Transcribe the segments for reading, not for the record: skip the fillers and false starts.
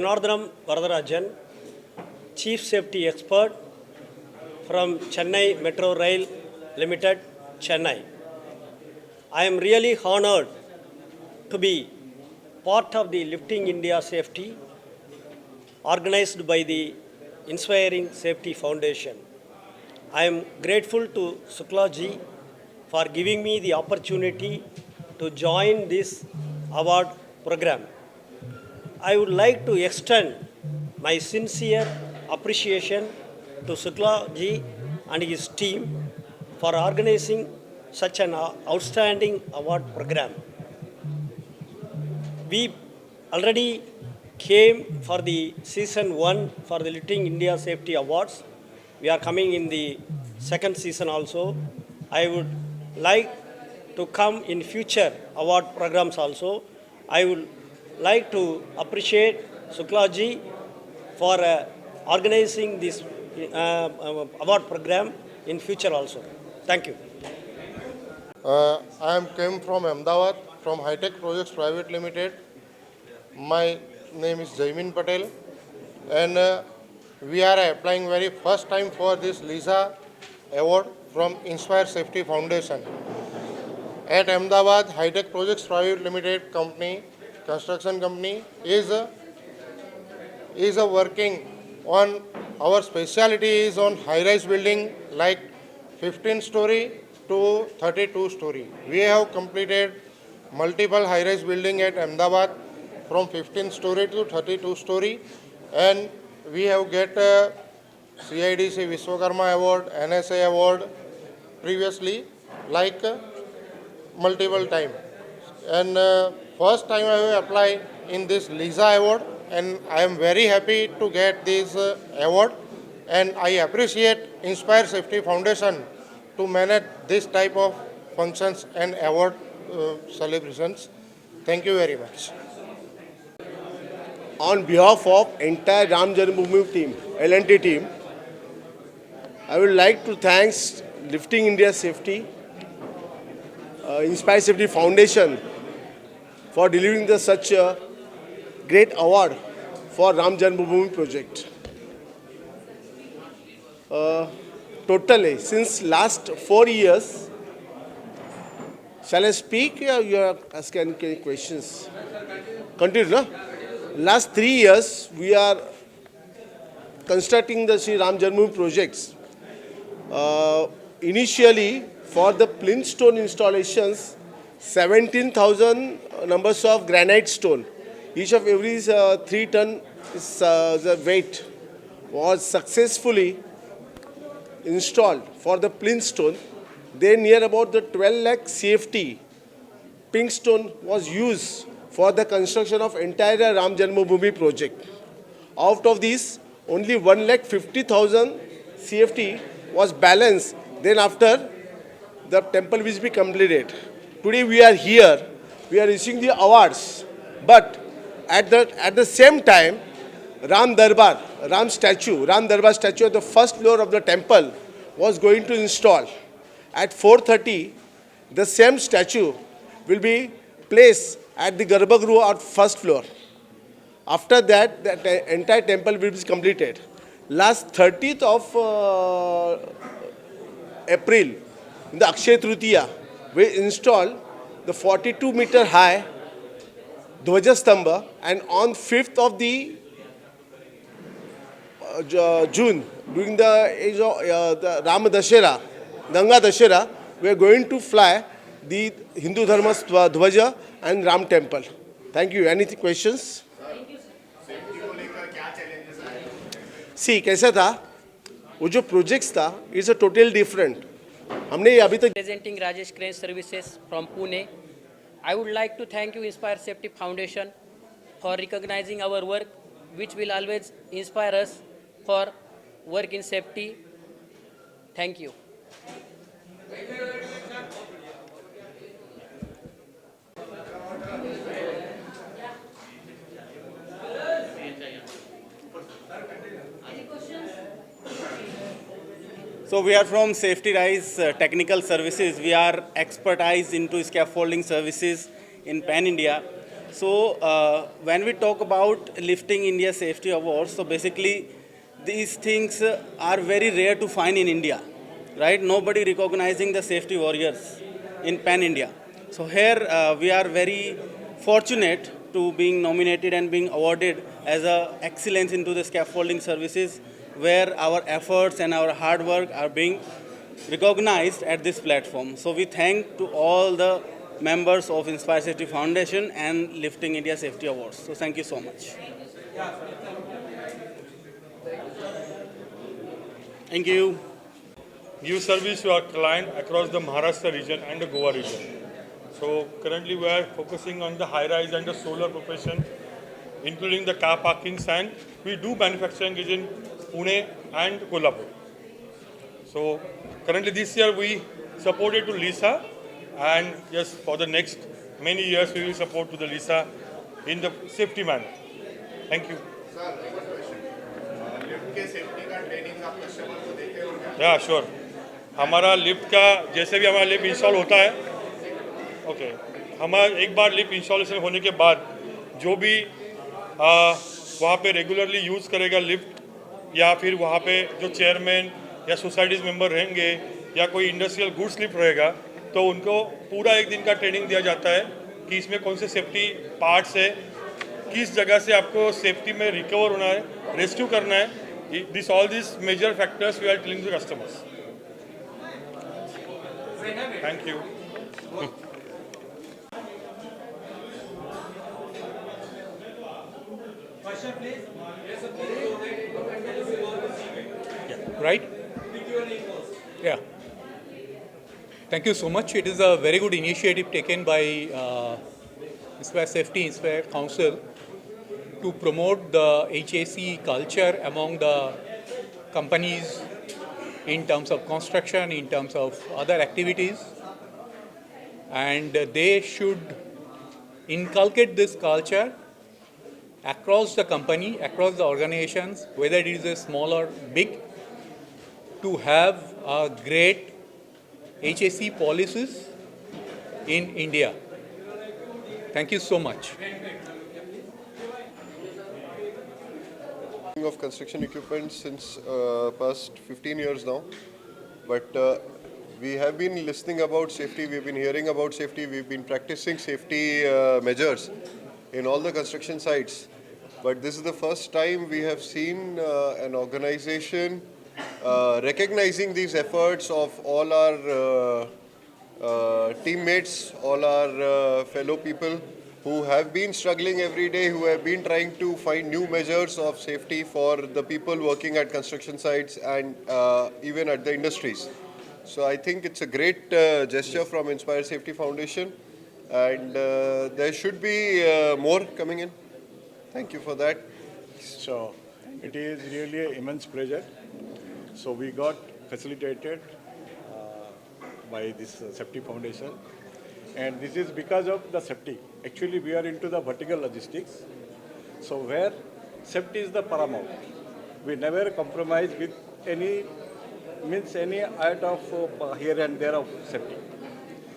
Janardhanam Varadarajan, Chief Safety Expert from Chennai Metro Rail Limited, Chennai. I am really honored to be part of the Lifting India Safety organized by the Inspiring Safety Foundation. I am grateful to Shukla ji for giving me the opportunity to join this award program. I would like to extend my sincere appreciation to Shukla ji and his team for organizing such an outstanding award program. We already came for the season 1 for the Lifting India Safety Awards. We are coming in the second season also. I would like to come in future award programs also. I would like to appreciate Shukla ji for organizing this award program in future also. Thank you. I am came from Ahmedabad, from High-Tech Projects Private Limited. My name is Jaimin Patel, and we are applying very first time for this LISA award from Inspire Safety Foundation. At Ahmedabad, High-Tech Projects Private Limited company, construction company, is working on, our specialty is on high-rise building like 15-story to 32-story. We have completed multiple high-rise building at Ahmedabad from 15-story to 32-story, and we have get CIDC Vishwakarma Award, NSA Award previously, like multiple time. And first time I have applied in this LISA award, and I am very happy to get this award, and I appreciate Inspire Safety Foundation to manage this type of functions and award celebrations. Thank you very much. On behalf of entire Ram Janmabhoomi team, L&T team, I would like to thank Lifting India Safety, Inspire Safety Foundation for delivering such a great award for Ram Janmabhoomi project. Totally, since last 4 years, shall I speak or you are asking any questions? Continue, no? Last 3 years, we are constructing the Sri Ram Janmabhoomi projects. Initially, for the plinth stone installations, 17,000 numbers of granite stone, each of every 3 ton is, the weight, was successfully installed for the plinth stone. Then near about the 12 lakh CFT pink stone was used for the construction of entire Ram Janmabhoomi project. Out of these, only 1,50,000 CFT was balanced. Then after the temple will be completed. Today we are here, we are receiving the awards. But at the same time, Ram Darbar statue at the first floor of the temple was going to install. At 4:30, the same statue will be placed at the Garbhagriha at first floor. After that, the entire temple will be completed. Last 30th of April, in the Akshaya Tritiya, we installed the 42-meter high Dhwajastambha, and on 5th of the June, during the age of the Rama Dashera, Ganga Dashera, we are going to fly the Hindu Dharma Dhwaja and Ram Temple. Thank you. Any questions? See, कैसा था वो जो projects था it's a total different हमने अभी तक Presenting Rajesh Crane Services from Pune. I would like to thank you Inspire Safety Foundation for recognizing our work, which will always inspire us for work in safety. Thank you. So we are from Safety Rise Technical Services. We are expertise into scaffolding services in Pan India. So when we talk about lifting India Safety Awards, so basically these things are very rare to find in India, right? Nobody recognizing the safety warriors in Pan India. So here we are very fortunate to being nominated and being awarded as a excellence into the scaffolding services, where our efforts and our hard work are being recognized at this platform. So we thank to all the members of Inspire Safety Foundation and Lifting India Safety Awards. So thank you so much. Thank you. Give service to our client across the Maharashtra region and the Goa region. So currently we are focusing on the high-rise and the solar profession, including the car parkings, and we do manufacturing in Pune and Kolhapur. So currently this year we supported to Lisa, and yes, for the next many years we will support to the Lisa in the safety manner. Thank you. या sure हमारा lift का जैसे भी हमारा lift install होता है okay हमारा एक बार लिफ्ट इंस्टॉलेशन होने के बाद जो भी वहाँ पे रेगुलरली यूज़ करेगा लिफ्ट या फिर वहाँ पे जो चेयरमैन या सोसाइटीज़ मेंबर रहेंगे या कोई इंडस्ट्रियल गुड्स लिफ्ट रहेगा तो उनको पूरा एक दिन का ट्रेनिंग दिया जाता है कि इसमें कौन से सेफ्टी पार्ट्स है, किस जगह से आपको सेफ्टी में रिकवर होना है, रेस्क्यू करना है. All these major factors we are telling to customers. Thank you. Right? Yeah. Thank you so much. It is a very good initiative taken by Inspire Safety, Inspire Council to promote the HAC culture among the companies in terms of construction, in terms of other activities. And they should inculcate this culture across the company, across the organizations, whether it is a small or big, to have a great HAC policies in India. Thank you so much. Of construction equipment since past 15 years now, but we have been listening about safety, we've been hearing about safety, we've been practicing safety measures in all the construction sites, but this is the first time we have seen an organization recognizing these efforts of all our teammates, all our fellow people who have been struggling every day, who have been trying to find new measures of safety for the people working at construction sites and even at the industries. So I think it's a great gesture from Inspire Safety Foundation, and there should be more coming in. Thank you for that. So it is really an immense pleasure. So we got facilitated by this Safety Foundation. And this is because of the safety. Actually, we are into the vertical logistics. So where safety is the paramount. We never compromise with any out of here and there of safety.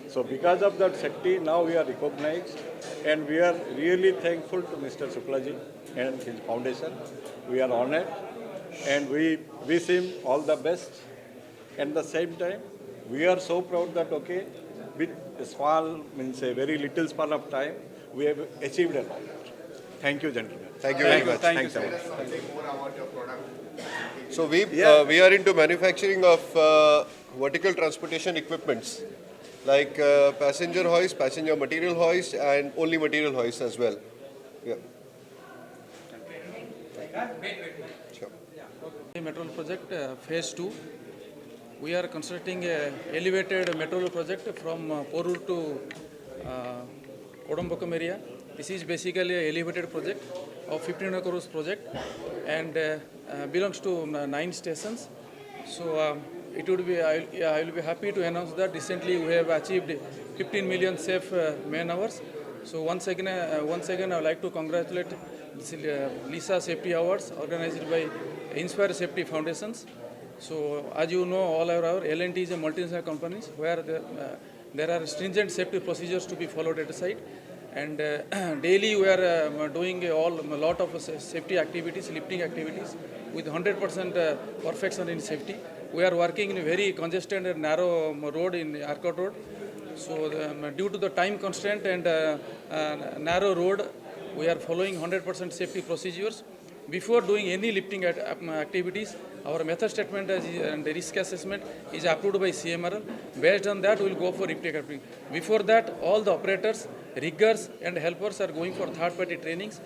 So because of that safety, now we are recognized, and we are really thankful to Mr. Suklaji and his foundation. We are honored, and we wish him all the best. At the same time, we are so proud that, okay, with a small, means a very little span of time, we have achieved a lot. Thank you, gentlemen. Thank you very much. Thank you so much. So we are into manufacturing of vertical transportation equipments like passenger hoist, passenger material hoist, and only material hoist as well. Yeah. Sure. Metro project phase 2. We are constructing a elevated metro project from Porur to Kodambakam area. This is basically a elevated project of 1500 crores project, and belongs to 9 stations. So it would be I will be happy to announce that recently we have achieved 15 million safe man hours. So once again I would like to congratulate this, Lisa Safety Awards organized by Inspire Safety Foundations. So as you know, all our L&T is a multinational company where there are stringent safety procedures to be followed at the site, and daily we are doing a lot of safety activities, lifting activities with 100% perfection in safety. We are working in a very congested and narrow road in Arcot Road. So due to the time constraint and narrow road, we are following 100% safety procedures. Before doing any lifting activities, our method statement and risk assessment is approved by CMRL. Based on that, we will go for lifting activity. Before that, all the operators, riggers and helpers are going for third-party trainings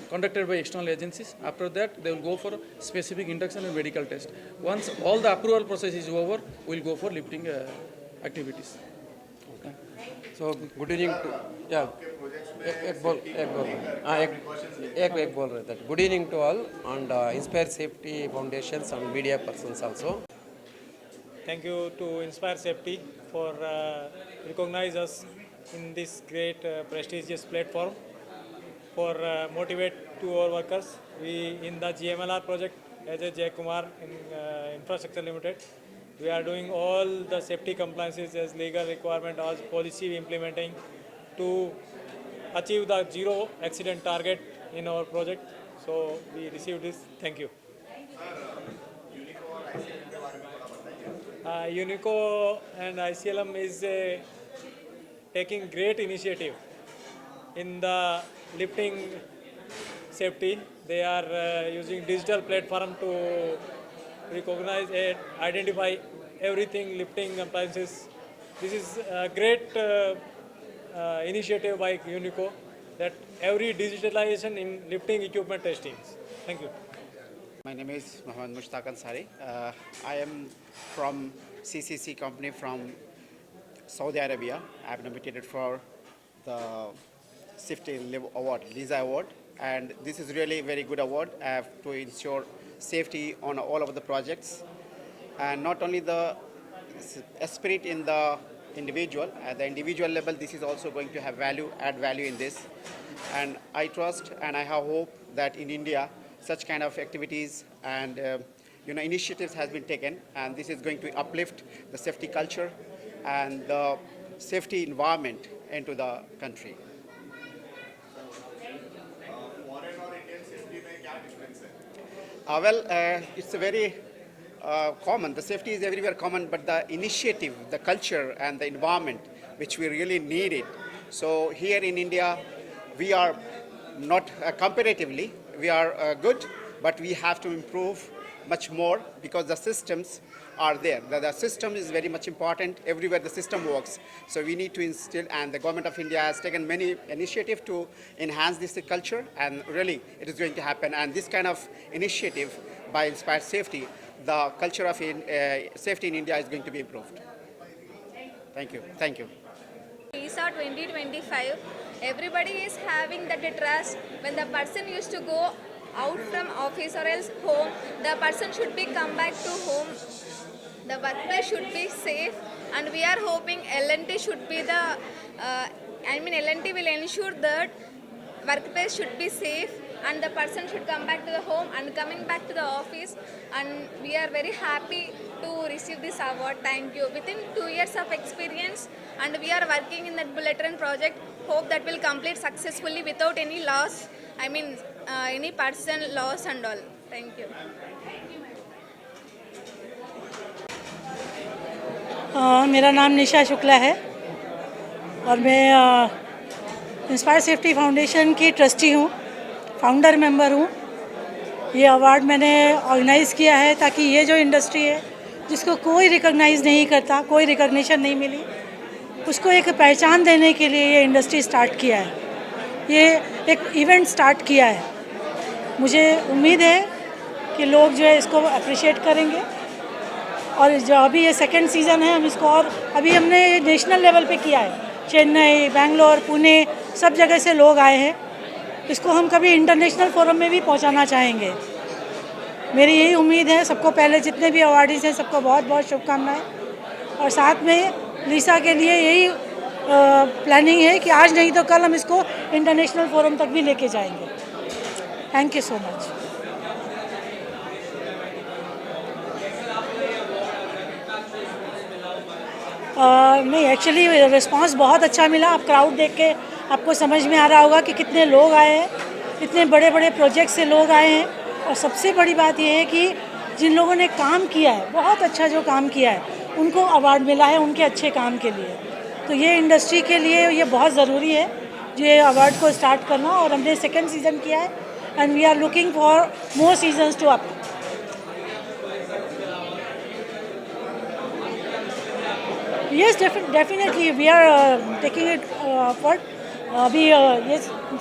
conducted by external agencies. After that, they will go for specific induction and medical test. Once all the approval process is over, we will go for lifting activities. So good evening to एक बोल रहे थे. Good evening to all and Inspire Safety Foundations and media persons also. Thank you to Inspire Safety for recognize us in this great prestigious platform for motivate to our workers. We in the GMLR project as a Jay Kumar in Infrastructure Limited, we are doing all the safety compliances as legal requirement as policy we implementing to achieve the zero accident target in our project. So we received this. Thank you. Unico and ICLM is taking great initiative in the lifting safety. They are using digital platform to recognize and identify everything lifting appliances. This is a great initiative by Unico that every digitalization in lifting equipment testing. Thank you. My name is Mohammad Mushtaq Ansari. I am from CCC company from Saudi Arabia. I have nominated for the Safety Award, LISA Award, and this is really a very good award to ensure safety on all of the projects, and not only the spirit in the individual, at the individual level, this is also going to have add value in this, and I trust and I have hope that in India such kind of activities and initiatives has been taken, and this is going to uplift the safety culture and the safety environment into the country. It's a very common. The safety is everywhere common, but the initiative, the culture, and the environment, which we really need it. So here in India, we are not comparatively, we are good, but we have to improve much more because the systems are there. The system is very much important. Everywhere the system works. So we need to instill, and the government of India has taken many initiatives to enhance this culture, and really it is going to happen. And this kind of initiative by Inspire Safety, the culture of safety in India is going to be improved. Thank you. Thank you. LISA 2025, everybody is having that trust. When the person used to go out from office or else home, the person should be come back to home. The workplace should be safe, and we are hoping L&T should be the, L&T will ensure that workplace should be safe and the person should come back to the home and coming back to the office, and we are very happy to receive this award. Thank you. Within 2 years of experience, and we are working in that bullet train project. Hope that will complete successfully without any loss, any person loss and all. Thank you. मेरा नाम निशा शुक्ला है और मैं inspire Safety foundation की trustee हूँ, founder member हूँ। ये award मैंने ऑर्गेनाइज़ किया है ताकि ये जो इंडस्ट्री है जिसको कोई रिकॉग्नाइज़ नहीं करता, कोई रिकॉग्निशन नहीं मिली, उसको एक पहचान देने के लिए ये इंडस्ट्री स्टार्ट किया है, ये एक इवेंट स्टार्ट किया है। मुझे उम्मीद है कि लोग जो है इसको अप्रिशिएट करेंगे, और जो अभी ये सेकंड सीज़न है हम इसको, और अभी हमने नेशनल लेवल पे किया है, चेन्नई, बेंगलोर, पुणे, सब जगह से लोग आए हैं। इसको हम कभी इंटरनेशनल फोरम में भी पहुंचाना चाहेंगे। मेरी यही उम्मीद है। सबको पहले जितने भी अवार्डीज़ हैं सबको बहुत बहुत शुभकामनाएं, और साथ में लिसा के लिए यही प्लानिंग है कि आज नहीं तो कल हम इसको इंटरनेशनल फोरम तक भी लेके जाएंगे। Thank you so much. नहीं, एक्चुअली रिस्पांस बहुत अच्छा मिला। आप क्राउड देख के आपको समझ में आ रहा होगा कि कितने लोग आए हैं, इतने बड़े बड़े प्रोजेक्ट से लोग आए हैं। और सबसे बड़ी बात यह है कि जिन लोगों ने काम किया है, बहुत अच्छा जो काम किया है, उनको अवार्ड मिला है उनके अच्छे काम के लिए। तो ये इंडस्ट्री के लिए ये बहुत ज़रूरी है ये अवार्ड को स्टार्ट करना। और हमने 2nd सीज़न किया है and we are looking for more seasons to up. Yes, definitely we are taking it forward. अभी ये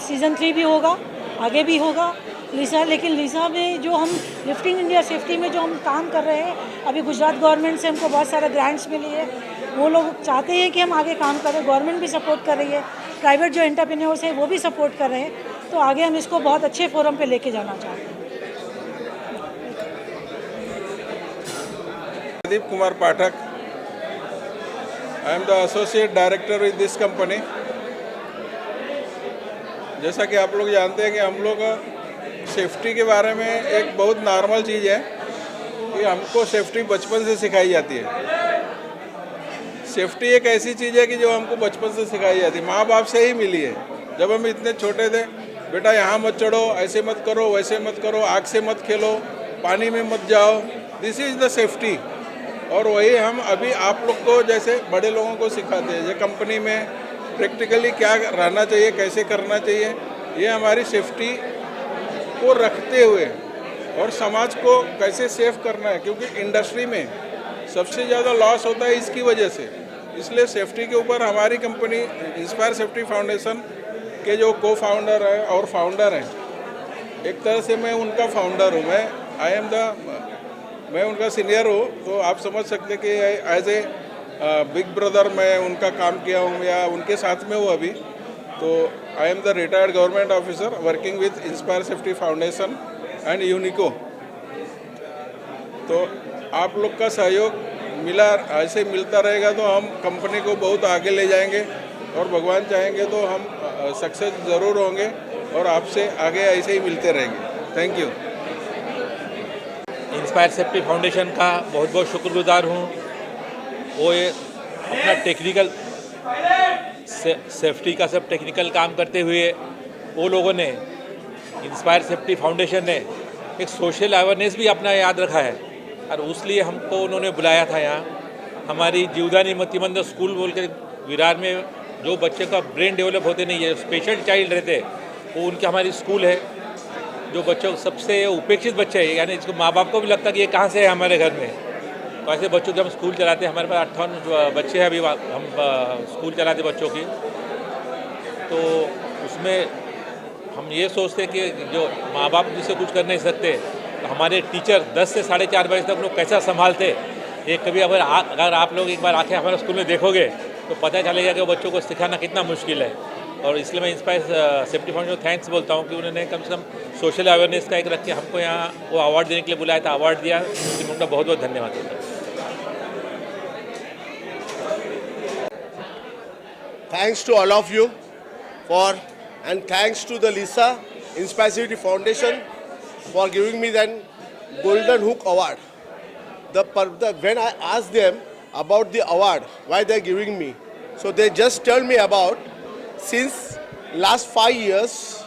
सीज़न 3 भी होगा, आगे भी होगा लीसा। लेकिन लीसा में जो हम लिफ्टिंग इंडिया सेफ्टी में जो हम काम कर रहे हैं, अभी गुजरात गवर्नमेंट से हमको बहुत सारे ग्रांट्स मिली है। वो लोग चाहते हैं कि हम आगे काम करें, गवर्नमेंट भी सपोर्ट कर रही है, प्राइवेट जो एंटरप्रेन्योर्स हैं वो भी सपोर्ट कर रहे हैं। तो आगे हम इसको बहुत अच्छे फोरम पे लेके जाना चाहते हैं। Pradeep Kumar Pathak, I am the associate director with this company. जैसा कि आप लोग जानते हैं कि हम लोग सेफ्टी के बारे में एक बहुत नॉर्मल चीज़ है कि हमको सेफ्टी बचपन से सिखाई जाती है। सेफ्टी एक ऐसी चीज़ है कि जो हमको बचपन से सिखाई जाती है, माँ बाप से ही मिली है। जब हम इतने छोटे थे, बेटा यहाँ मत चढ़ो, ऐसे मत करो, वैसे मत करो, आग से मत खेलो, पानी में मत जाओ, दिस इज़ द सेफ्टी। और वही हम अभी आप लोग को जैसे बड़े लोगों को सिखाते हैं, ये कंपनी में प्रैक्टिकली क्या रहना चाहिए, कैसे करना चाहिए, ये हमारी सेफ्टी को रखते हुए और समाज को कैसे सेफ करना है। क्योंकि इंडस्ट्री में सबसे ज़्यादा लॉस होता है इसकी वजह से, इसलिए सेफ्टी के ऊपर हमारी कंपनी इंस्पायर सेफ्टी फाउंडेशन के जो को फाउंडर है और फाउंडर हैं, एक तरह से मैं उनका फाउंडर हूँ, मैं उनका सीनियर हूँ। तो आप समझ सकते कि एज ए बिग ब्रदर मैं उनका काम किया हूँ या उनके साथ में हूँ अभी। तो I am the retired government officer working with Inspire Safety Foundation and Unico. तो आप लोग का सहयोग ऐसे मिलता रहेगा तो हम कंपनी को बहुत आगे ले जाएंगे और भगवान चाहेंगे तो हम सक्सेस ज़रूर होंगे और आपसे आगे ऐसे ही मिलते रहेंगे। Thank you. Inspire Safety foundation का बहुत बहुत शुक्रगुजार हूँ। वो ये अपना टेक्निकल सेफ्टी का सब टेक्निकल काम करते हुए वो लोगों ने, इंस्पायर सेफ्टी फाउंडेशन ने एक सोशल अवेयरनेस भी अपना याद रखा है और उसलिए हमको उन्होंने बुलाया था यहाँ। हमारी जीवदानी मतिमंद स्कूल बोल के विरार में जो बच्चे का ब्रेन डेवलप होते नहीं है, स्पेशल चाइल्ड रहते, वो उनकी हमारी स्कूल है। जो बच्चों सबसे उपेक्षित बच्चे हैं, यानी इसको माँ बाप को भी लगता कि ये कहाँ से है हमारे घर में। तो ऐसे बच्चों के हम स्कूल चलाते हैं। हमारे पास 58 बच्चे हैं अभी, हम स्कूल चलाते बच्चों की। तो उसमें हम ये सोचते कि जो माँ बाप जिससे कुछ कर नहीं सकते, तो हमारे टीचर 10 से 4:30 बजे तक लोग कैसा संभालते, ये कभी अगर आप लोग एक बार आके हमारे स्कूल में देखोगे तो पता चलेगा कि वो बच्चों को सिखाना कितना मुश्किल है। और इसलिए मैं इंस्पायर सेफ्टी फाउंडेशन को थैंक्स बोलता हूँ कि उन्होंने कम से कम सोशल अवेयरनेस का एक रख के हमको यहाँ वो अवार्ड देने के लिए बुलाया था, अवार्ड दिया। इसलिए उनका बहुत बहुत धन्यवाद देता हूँ। Thanks to all of you and thanks to the Lisa Inspire Seafty Foundation for giving me that Golden Hook Award. When I asked them about the award, why they're giving me, so they just told me about since last 5 years,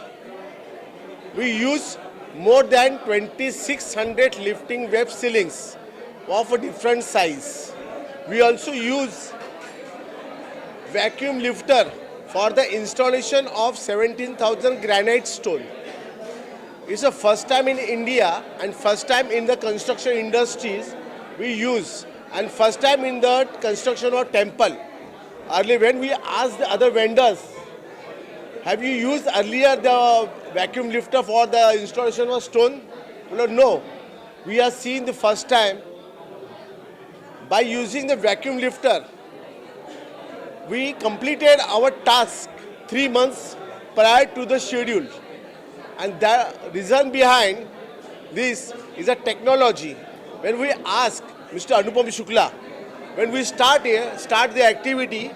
we use more than 2,600 lifting web ceilings of a different size. We also use vacuum lifter for the installation of 17,000 granite stone. It's the first time in India and first time in the construction industries we use, and first time in the construction of temple. Earlier when we asked the other vendors, have you used earlier the vacuum lifter for the installation of stone? Well, no. We are seeing the first time by using the vacuum lifter. We completed our task 3 months prior to the schedule. And the reason behind this is a technology. When we ask Mr. Anupam Shukla, when we start the activity,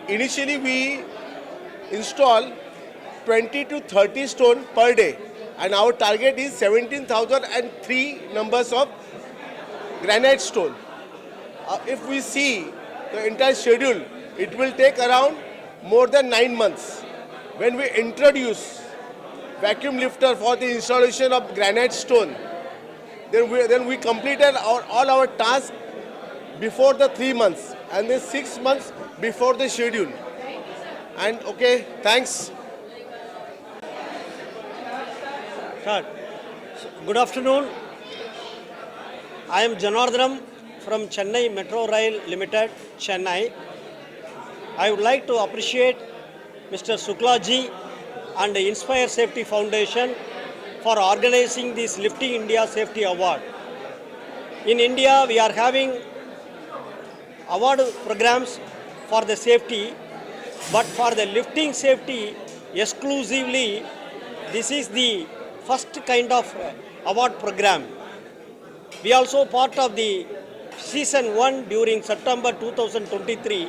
initially we install 20 to 30 stone per day, and our target is 17,003 numbers of granite stone. If we see the entire schedule, it will take around more than 9 months. when we introduce vacuum lifter for the installation of granite stone, then we completed all our tasks before the 3 months and then 6 months before the schedule. And okay, thanks. Start. Good afternoon. I am Janardhanam from Chennai Metro Rail Limited, Chennai. I would like to appreciate Mr. Shukla ji and the Inspire Safety Foundation for organizing this Lifting India Safety Award. In India, we are having award programs for the safety, but for the lifting safety exclusively, this is the first kind of award program. We also part of the season 1 during September 2023.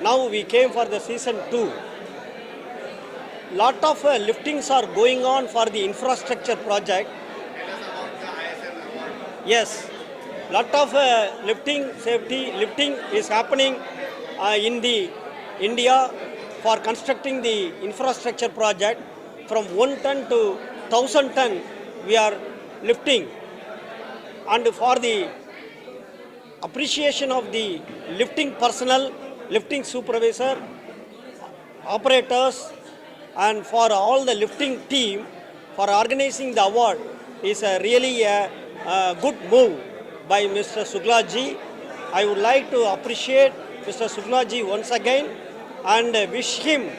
Now we came for the season 2. Lot of liftings are going on for the infrastructure project. Yes, lot of lifting is happening in the India for constructing the infrastructure project. From 1 ton to 1000 ton we are lifting. And for the appreciation of the lifting personnel, lifting supervisor, operators, and for all the lifting team for organizing the award is really a good move by Mr. Shukla ji. I would like to appreciate Mr. Shukla ji once again and wish him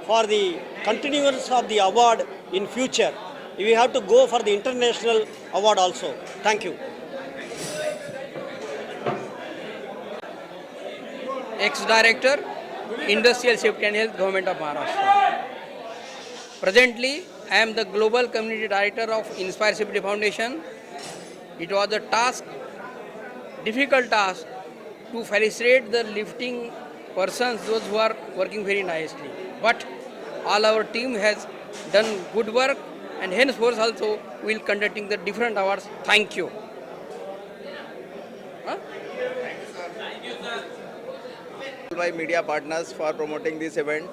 for the continuance of the award in future. We have to go for the international award also. Thank you. Ex-Director, Industrial Safety and Health, Government of Maharashtra. Presently, I am the Global Community Director of Inspire Safety Foundation. It was a task, difficult task, to facilitate the lifting persons, those who are working very nicely. But all our team has done good work, and henceforth also we will conducting the different awards. Thank you. My media partners for promoting this event.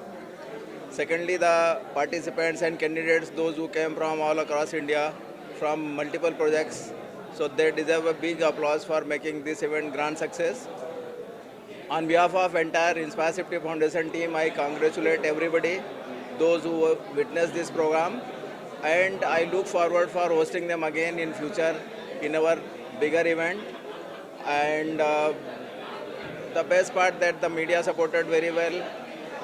Secondly, the participants and candidates, those who came from all across India, from multiple projects. So they deserve a big applause for making this event grand success. On behalf of entire Inspire Safety Foundation team, I congratulate everybody, those who witnessed this program, and I look forward for hosting them again in future in our bigger event. And the best part that the media supported very well.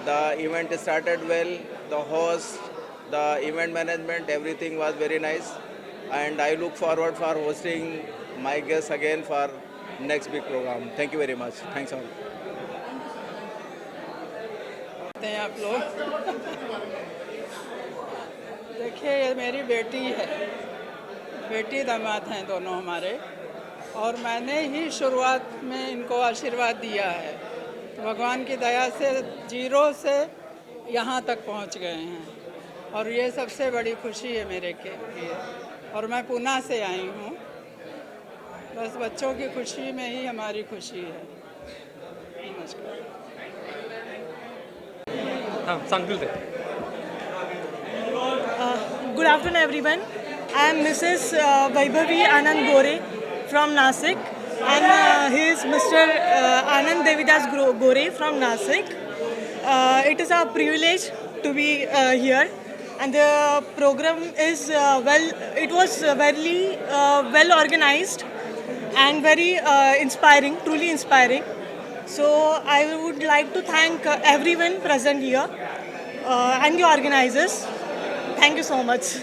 The event started well. The host, the event management, everything was very nice. And I look forward for hosting my guests again for next big program. Thank you very much. Thanks all. आप लोग देखिए, ये मेरी बेटी है, बेटी दामाद हैं दोनों हमारे, और मैंने ही शुरुआत में इनको आशीर्वाद दिया है। तो भगवान की दया से 0 से यहाँ तक पहुँच गए हैं, और ये सबसे बड़ी खुशी है मेरे के लिए। और मैं पुणे से आई हूँ, बस बच्चों की खुशी में ही हमारी खुशी है। नमस्कार। Good afternoon, everyone. I am Mrs. Vaibhavi Anand Gore from Nasik, and he is Mr. Anand Devidas Gore from Nasik. It is a privilege to be here, and the program is it was very well organized and very inspiring, truly inspiring. So I would like to thank everyone present here and the organizers. Thank you so much.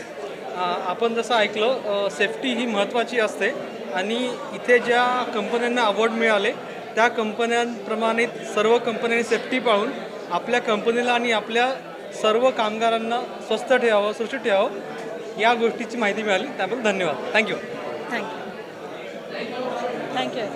आपण जसं ऐकलं, safety ही महत्त्वाची असते, आणि इथे ज्या कंपन्यांना award मिळाले त्या कंपन्यांप्रमाणे सर्व कंपन्यांनी सेफ्टी पाळून आपल्या कंपनीला आणि आपल्या सर्व कामगारांना स्वस्थ ठेवावं, सुरक्षित ठेवावं, या गोष्टीची माहिती मिळाली. त्याबद्दल धन्यवाद. थँक्यू. थँक्यू. थँक्यू.